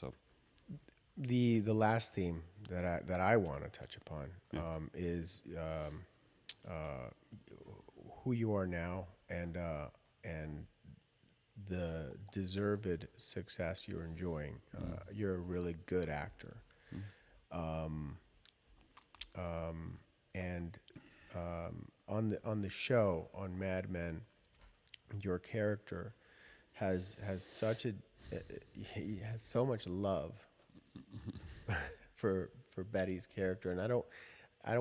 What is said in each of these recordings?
So The last theme that I want to touch upon yeah. is uh, who you are now and the deserved success you're enjoying. Mm. You're a really good actor, Mm. and on the show on Mad Men, your character has such a he has so much love for Betty's character, and I don't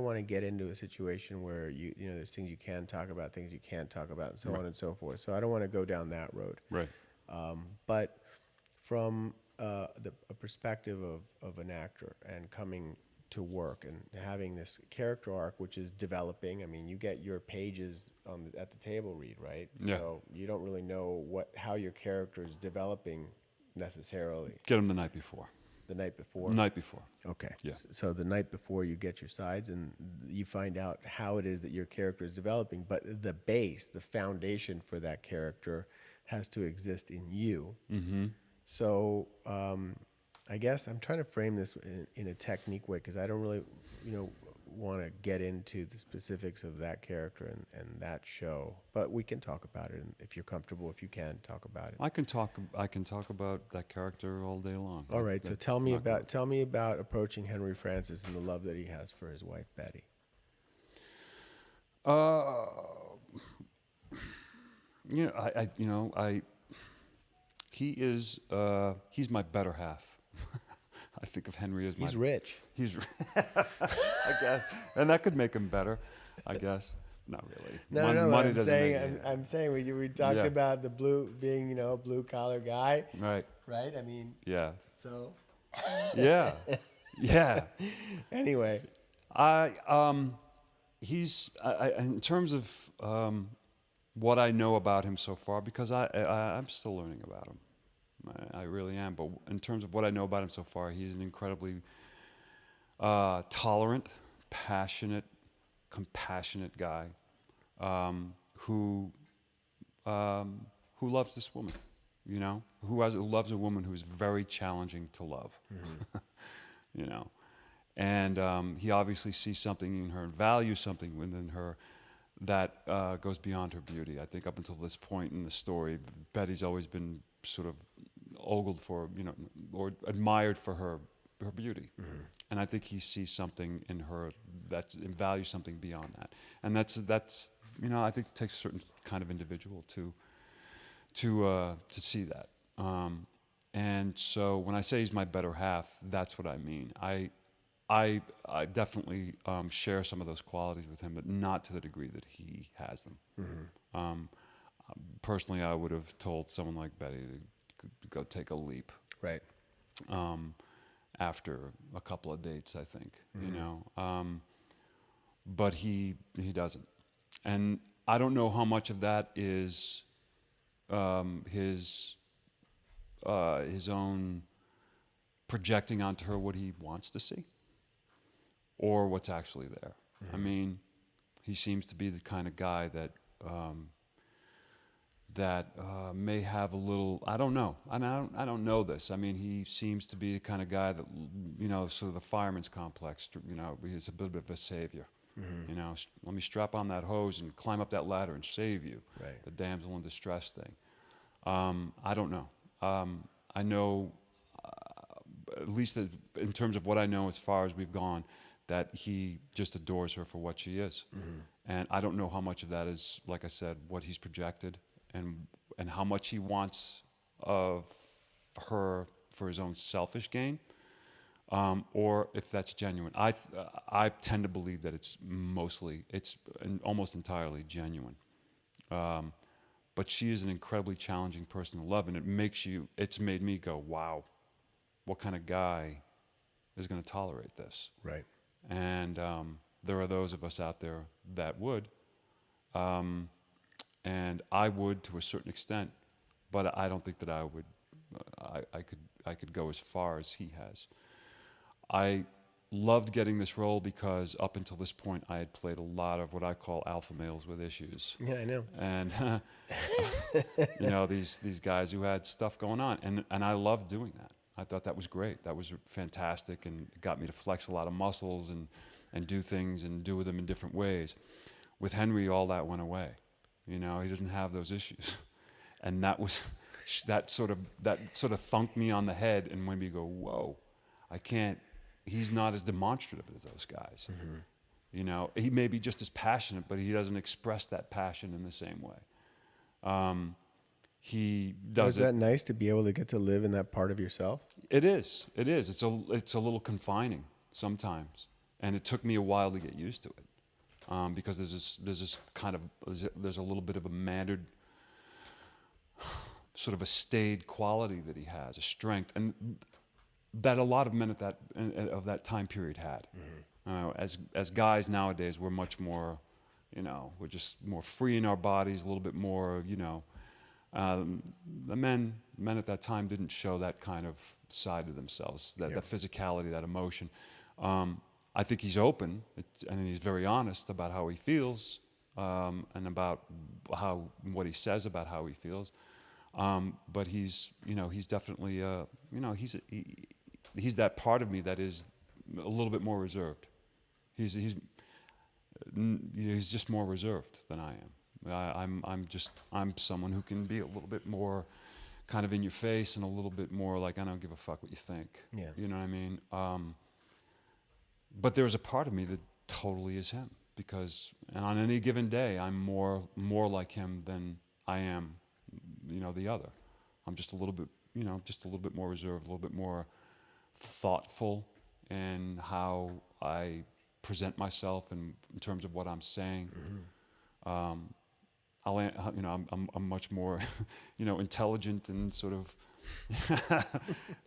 want to get into a situation where you know there's things you can talk about, things you can't talk about, and so Right. on and so forth. So I don't want to go down that road. Right. But from a perspective of an actor and coming to work and having this character arc, which is developing. I mean, you get your pages at the table read, right? Yeah. So you don't really know how your character is developing necessarily Get them the night before. the night before. Night before. Okay. Yeah. So the night before you get your sides and you find out how it is that your character is developing, but the base, the foundation for that character has to exist in you. Mm-hmm. So I guess I'm trying to frame this in a technique way because I don't really, want to get into the specifics of that character and that show. But we can talk about it, and if you're comfortable, if you can talk about it. I can talk about that character all day long. All right. So That's tell me not gonna- about approaching Henry Francis and the love that he has for his wife Betty. Uh, he is, he's my better half. I think of Henry as He's my, rich. he's, I guess, and that could make him better, I guess. Not really. No. Money I'm doesn't saying, make it. I'm saying we talked Yeah. about the being a blue collar guy, Right. right? I mean, Yeah. so Yeah. Yeah. anyway, He's in terms of what I know about him so far, because I'm still learning about him. I really am. But in terms of what I know about him so far, he's an incredibly tolerant, passionate, compassionate guy who loves this woman. Who loves a woman who's very challenging to love. you know. And he obviously sees something in her and values something within her that goes beyond her beauty. I think up until this point in the story, Betty's always been sort of ogled for, or admired for her beauty. Mm-hmm. And I think he sees something in her and values something beyond that. And that's I think it takes a certain kind of individual to see that. And so when I say he's my better half, that's what I mean. I definitely share some of those qualities with him, but not to the degree that he has them. Mm-hmm. Personally, I would have told someone like Betty to go take a leap. right. After a couple of dates, I think, but he doesn't, and I don't know how much of that is his own projecting onto her what he wants to see, or what's actually there. Mm-hmm. I mean, he seems to be the kind of guy that may have a little. I don't know. I don't know this. I mean, he seems to be the kind of guy that sort of the fireman's complex. He's a bit of a savior. Mm-hmm. Let me strap on that hose and climb up that ladder and save you. Right. The damsel in distress thing. I don't know. I know, at least in terms of what I know as far as we've gone, that he just adores her for what she is. Mm-hmm. And I don't know how much of that is, like I said, what he's projected and how much he wants of her for his own selfish gain, or if that's genuine. I tend to believe that it's almost entirely genuine. But she is an incredibly challenging person to love, and it's made me go, wow, what kind of guy is going to tolerate this? Right. And there are those of us out there that would, and I would to a certain extent, but I don't think that I would. I could go as far as he has. I loved getting this role because up until this point I had played a lot of what I call alpha males with issues. Yeah, I know. And these guys who had stuff going on, and I loved doing that. I thought that was great. That was fantastic, and it got me to flex a lot of muscles and do things and do them in different ways. With Henry, all that went away. You know, he doesn't have those issues, and that was that sort of thunked me on the head and made me go, whoa, I can't. He's not as demonstrative as those guys. You know, he may be just as passionate, but he doesn't express that passion in the same way. He does Is that nice to be able to get to live in that part of yourself? It is. It is. It's a little confining sometimes, and it took me a while to get used to it, because there's a little bit of a mannered, sort of a staid quality that he has, a strength, and that a lot of men of that time period had. As guys nowadays, we're much more, you know, we're just more free in our bodies, a little bit more, you know. The men at that time didn't show that kind of side of themselves, that physicality, that emotion. I think he's open, and he's very honest about how he feels, and about what he says about how he feels. But he's definitely, he's that part of me that is a little bit more reserved. He's just more reserved than I am. I'm someone who can be a little bit more kind of in your face and a little bit more like, I don't give a fuck what you think. Yeah. You know what I mean? But there's a part of me that totally is him, because and on any given day I'm more like him than I am, you know, the other. I'm just a little bit, you know, just a little bit more reserved, a little bit more thoughtful in how I present myself and in terms of what I'm saying. I'm much more, you know, intelligent and sort of,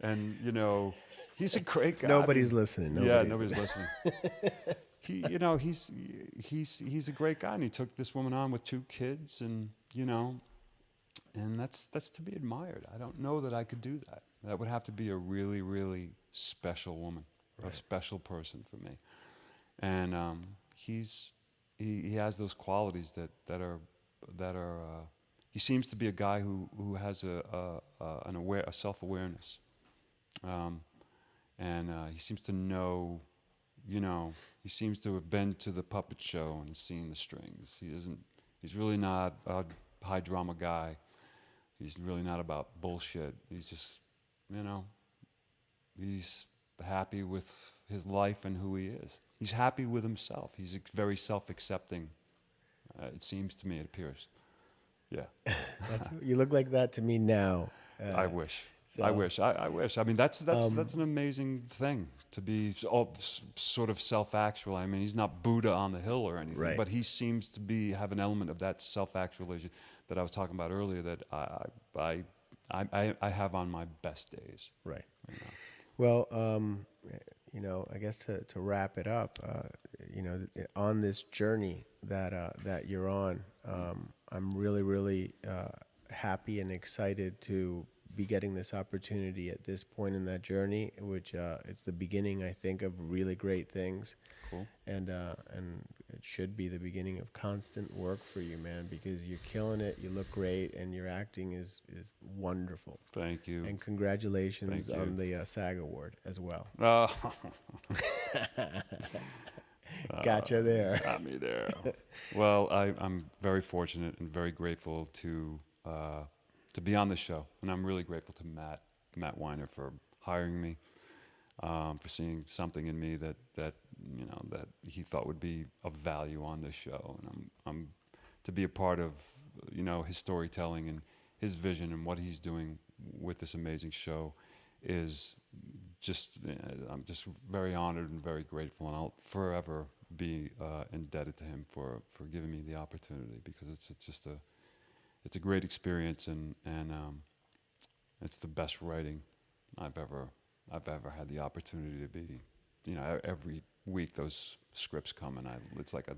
and you know, he's a great guy. Nobody's listening. Nobody's listening. He's a great guy, and he took this woman on with 2 kids, and you know, and that's to be admired. I don't know that I could do that. That would have to be a really, really special woman, a special person for me. And he has those qualities that are he seems to be a guy who has a self-awareness, and he seems to know, you know, he seems to have been to the puppet show and seen the strings. He's really not a high drama guy. He's really not about bullshit. He's just, you know, he's happy with his life and who he is. He's happy with himself. He's very self-accepting. It seems to me, it appears. Yeah. You look like that to me now. I wish. So, I wish. I mean, that's an amazing thing to be all sort of self-actual. I mean, he's not Buddha on the hill or anything, Right. but he seems to have an element of that self-actualization that I was talking about earlier that I have on my best days. Right. You know? Well, you know, I guess to wrap it up, you know, on this journey that you're on, I'm really, really happy and excited to be getting this opportunity at this point in that journey, which it's the beginning, I think, of really great things. Cool. And it should be the beginning of constant work for you, man, because you're killing it. You look great, and your acting is wonderful. Thank you. And congratulations Thank you. on the SAG award as well. Gotcha there. Got me there. Well, I'm very fortunate and very grateful to be on the show, and I'm really grateful to Matt Weiner for hiring me, for seeing something in me that you know that he thought would be of value on this show, and I'm to be a part of, you know, his storytelling and his vision and what he's doing with this amazing show is just, I'm just very honored and very grateful, and I'll forever be indebted to him for giving me the opportunity, because it's a great experience, and it's the best writing I've ever had the opportunity to be. You know, every week those scripts come, and it's like a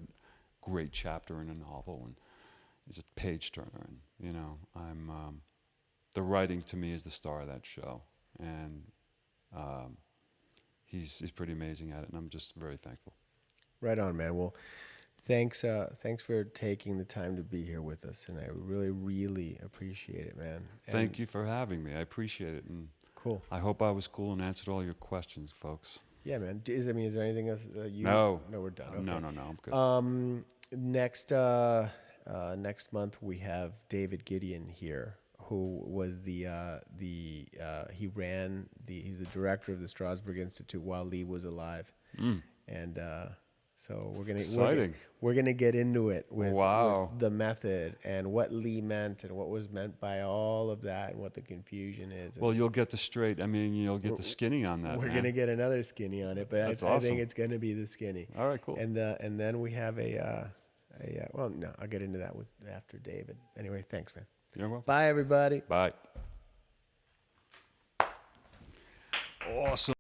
great chapter in a novel, and it's a page turner, and you know, the writing to me is the star of that show, and he's pretty amazing at it, and I'm just very thankful. Right on, man. Well, thanks for taking the time to be here with us, and I really, really appreciate it, man. Thank you for having me. I appreciate it. And Cool. I hope I was cool and answered all your questions, folks. Yeah, man. Is there anything else you? No. No, we're done. No, Okay. no, no. I'm good. Next month we have David Gideon here, who was he's the director of the Strasbourg Institute while Lee was alive, and so Exciting. we're gonna get into it with Wow. the method and what Lee meant and what was meant by all of that and what the confusion is. Well, you'll get the straight. I mean, you'll get the skinny on that. We're man. gonna get another skinny on it, but I awesome. think it's gonna be the skinny. All right, cool. And then we have well, no, I'll get into that after David. Anyway, thanks, man. You're welcome. Bye, everybody. Bye. Awesome.